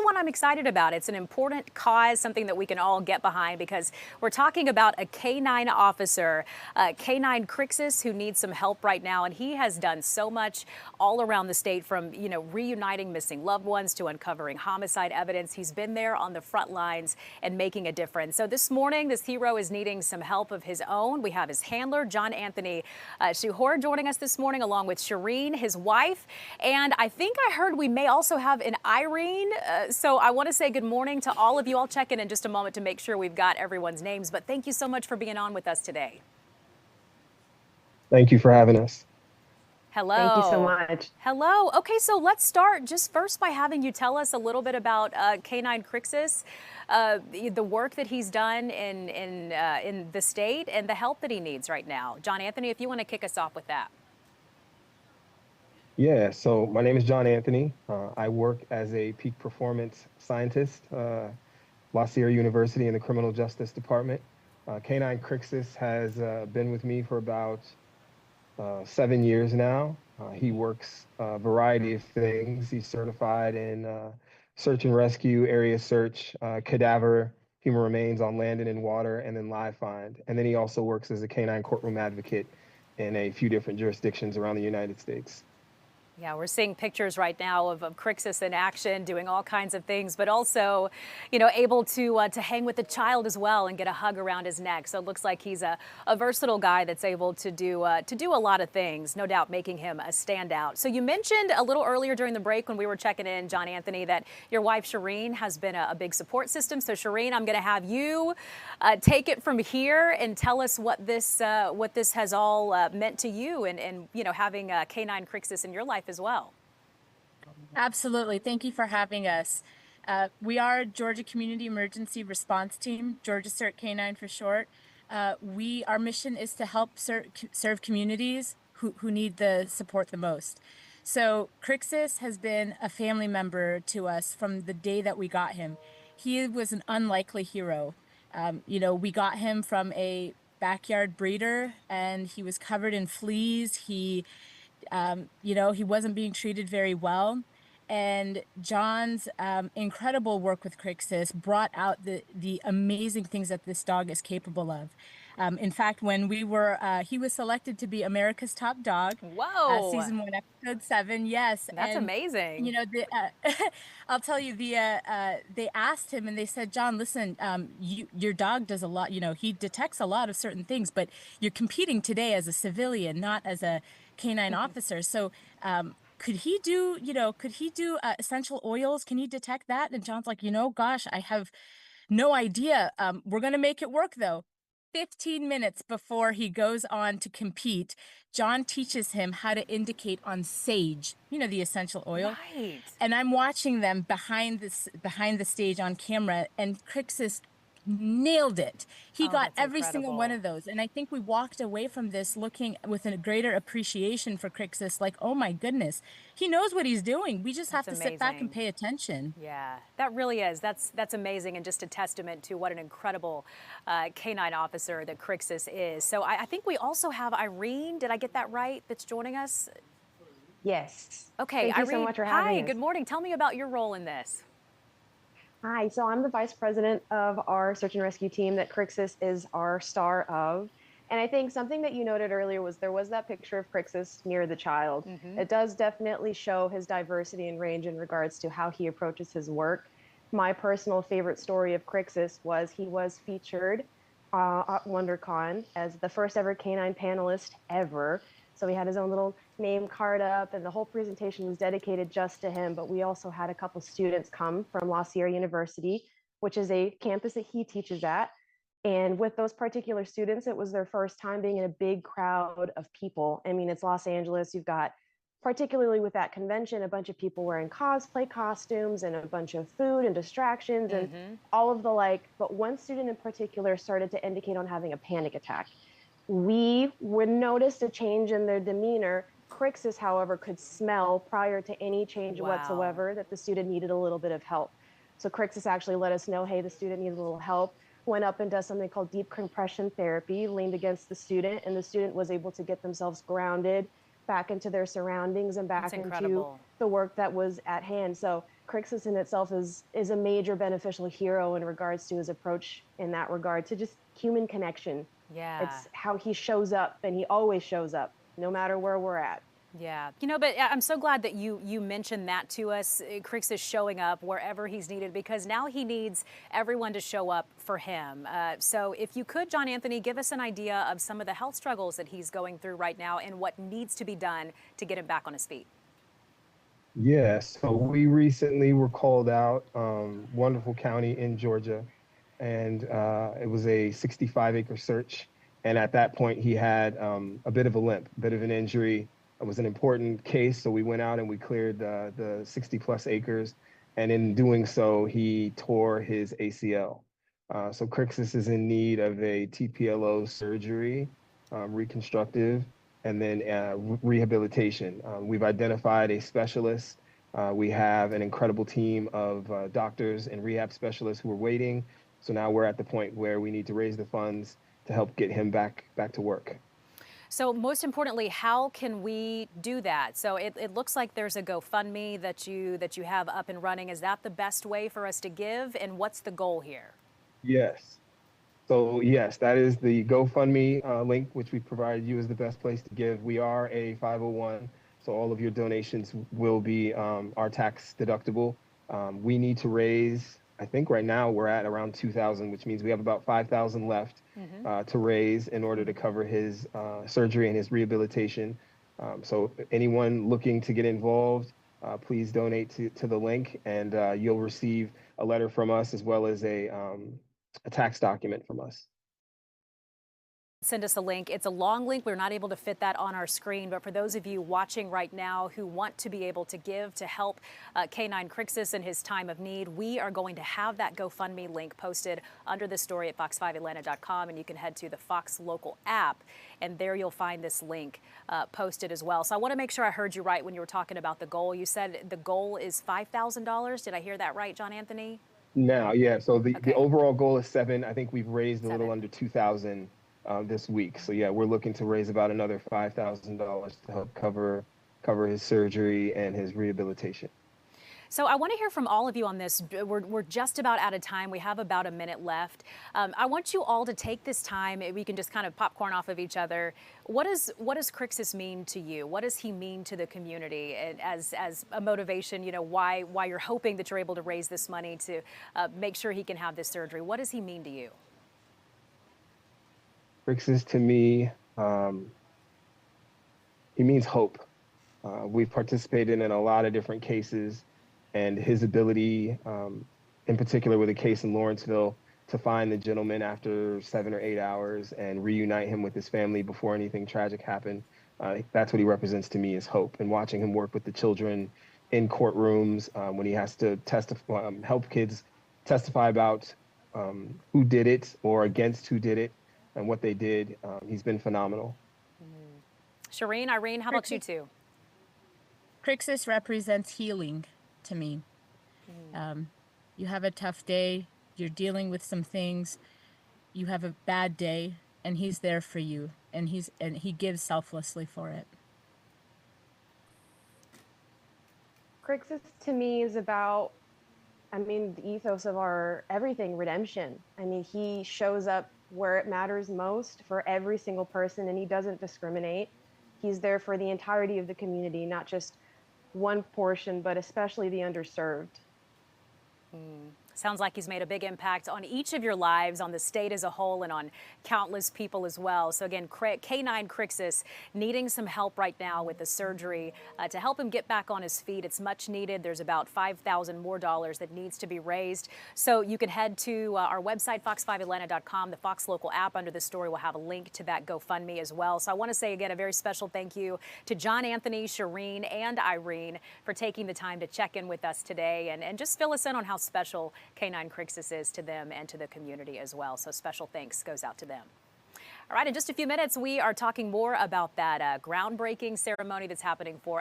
is one I'm excited about. It's an important cause, something that we can all get behind, because we're talking about a K-9 officer, K-9 Crixus, who needs some help right now. And he has done so much all around the state, from, reuniting missing loved ones to uncovering homicide evidence. He's been there on the front lines and making a difference. So this morning, this hero is needing some help of his own. We have his handler, John Anthony Shuhor, joining us this morning, along with Shireen, his wife. And I think I heard we may also have an Irene. So I want to say good morning to all of you. I'll check in just a moment to make sure we've got everyone's names. But thank you so much for being on with us today. Thank you for having us. Hello. Thank you so much. Hello. Okay, so let's start just first by having you tell us a little bit about K-9 Crixus, the work that he's done in the state, and the help that he needs right now. John Anthony, if you want to kick us off with that. Yeah, so my name is John Anthony. I work as a peak performance scientist, La Sierra University in the Criminal Justice Department. K-9 Crixus has been with me for about 7 years now. He works a variety of things. He's certified in search and rescue, area search, cadaver, human remains on land and in water, and then live find. And then he also works as a K-9 courtroom advocate in a few different jurisdictions around the United States. Yeah, we're seeing pictures right now of Crixus in action, doing all kinds of things, but also, able to hang with a child as well and get a hug around his neck. So it looks like he's a versatile guy that's able to do a lot of things, no doubt making him a standout. So you mentioned a little earlier during the break when we were checking in, John Anthony, that your wife Shireen has been a big support system. So Shireen, I'm going to have you take it from here and tell us what this has all meant to you, and having K-9 Crixus in your life as well. Absolutely. Thank you for having us. We are Georgia Community Emergency Response Team, GA-CERT K-9 for short. Our mission is to help serve communities who need the support the most. So Crixus has been a family member to us from the day that we got him. He was an unlikely hero. We got him from a backyard breeder, and he was covered in fleas. He wasn't being treated very well. And John's incredible work with Crixus brought out the amazing things that this dog is capable of. In fact, when we were, he was selected to be America's Top Dog. Whoa! Season 1, Episode 7. Yes, that's amazing. I'll tell you, they asked him and they said, John, listen, your dog does a lot. He detects a lot of certain things, but you're competing today as a civilian, not as a K-9 officer. So could he do essential oils? Can he detect that? And John's like, gosh, I have no idea. We're going to make it work, though. 15 minutes before he goes on to compete, John teaches him how to indicate on sage, the essential oil. Right. And I'm watching them behind the stage on camera, and Crixus nailed it. He got every single one of those. And I think we walked away from this looking with a greater appreciation for Crixus, like, oh my goodness, he knows what he's doing. We just have to sit back and pay attention. Yeah, that really is. That's amazing, and just a testament to what an incredible K-9 officer that Crixus is. So I think we also have Irene. Did I get that right? That's joining us? Yes. Okay, Thank you so much for having us. Hi, good morning. Tell me about your role in this. Hi, so I'm the vice president of our search and rescue team that Crixus is our star of. And I think something that you noted earlier was there was that picture of Crixus near the child. It does definitely show his diversity and range in regards to how he approaches his work. My personal favorite story of Crixus was he was featured at WonderCon as the first ever K-9 panelist ever. So he had his own little name card up, and the whole presentation was dedicated just to him. But we also had a couple students come from La Sierra University, which is a campus that he teaches at. And with those particular students, it was their first time being in a big crowd of people. I mean, it's Los Angeles. You've got, particularly with that convention, a bunch of people wearing cosplay costumes and a bunch of food and distractions and all of the like. But one student in particular started to indicate on having a panic attack. We would notice a change in their demeanor. Crixus, however, could smell prior to any change whatsoever that the student needed a little bit of help. So Crixus actually let us know, hey, the student needs a little help. Went up and does something called deep compression therapy, leaned against the student, and the student was able to get themselves grounded back into their surroundings and back into the work that was at hand. So Crixus in itself is a major beneficial hero in regards to his approach in that regard to just human connection. Yeah. It's how he shows up, and he always shows up, no matter where we're at. Yeah, you know, but I'm so glad that you mentioned that to us. Crix is showing up wherever he's needed because now he needs everyone to show up for him. So if you could, John Anthony, give us an idea of some of the health struggles that he's going through right now and what needs to be done to get him back on his feet. Yeah, so we recently were called out, wonderful county in Georgia, and it was a 65-acre search. And at that point, he had a bit of a limp, a bit of an injury. It was an important case, so we went out and we cleared the 60-plus acres. And in doing so, he tore his ACL. So Crixus is in need of a TPLO surgery, reconstructive, and then rehabilitation. We've identified a specialist. We have an incredible team of doctors and rehab specialists who are waiting. So now we're at the point where we need to raise the funds to help get him back to work. So most importantly, how can we do that? So it looks like there's a GoFundMe that you have up and running. Is that the best way for us to give? And what's the goal here? Yes. So yes, that is the GoFundMe link, which we provided you as the best place to give. We are a 501, so all of your donations will be our tax deductible. We need to raise, I think right now we're at around 2,000, which means we have about 5,000 left to raise in order to cover his surgery and his rehabilitation. So anyone looking to get involved, please donate to the link, and you'll receive a letter from us as well as a tax document from us. Send us a link. It's a long link. We're not able to fit that on our screen, but for those of you watching right now who want to be able to give to help K9 Crixus in his time of need, we are going to have that GoFundMe link posted under the story at fox5atlanta.com, and you can head to the Fox local app, and there you'll find this link posted as well. So I want to make sure I heard you right when you were talking about the goal. You said the goal is $5,000. Did I hear that right, John Anthony? Now, yeah. So the overall goal is 7. I think we've raised a little under 2,000 this week. So yeah, we're looking to raise about another $5,000 to help cover his surgery and his rehabilitation. So I want to hear from all of you on this. We're just about out of time. We have about a minute left. I want you all to take this time. We can just kind of popcorn off of each other. What does Crixus mean to you? What does he mean to the community? And as a motivation, you know, why you're hoping that you're able to raise this money to make sure he can have this surgery. What does he mean to you? Crixus to me, he means hope. We've participated in a lot of different cases, and his ability, in particular with a case in Lawrenceville, to find the gentleman after 7 or 8 hours and reunite him with his family before anything tragic happened. That's what he represents to me, is hope. And watching him work with the children in courtrooms when he has to testify, help kids testify about who did it or against who did it and what they did. He's been phenomenal. Shireen, Irene, how about you two? Crixus represents healing to me. You have a tough day, you're dealing with some things, you have a bad day, and he's there for you, and he gives selflessly for it. Crixus to me is about, I mean, the ethos of our everything, redemption. I mean, he shows up where it matters most for every single person, and he doesn't discriminate. He's there for the entirety of the community, not just one portion, but especially the underserved. Sounds like he's made a big impact on each of your lives, on the state as a whole, and on countless people as well. So again, K9 Crixus needing some help right now with the surgery to help him get back on his feet. It's much needed. There's about $5,000 more that needs to be raised. So you can head to our website, fox5atlanta.com. The Fox local app under the story will have a link to that GoFundMe as well. So I want to say again a very special thank you to John Anthony, Shireen, and Irene for taking the time to check in with us today and just fill us in on how special K9 Crixus is to them and to the community as well. So special thanks goes out to them. All right, in just a few minutes, we are talking more about that groundbreaking ceremony that's happening for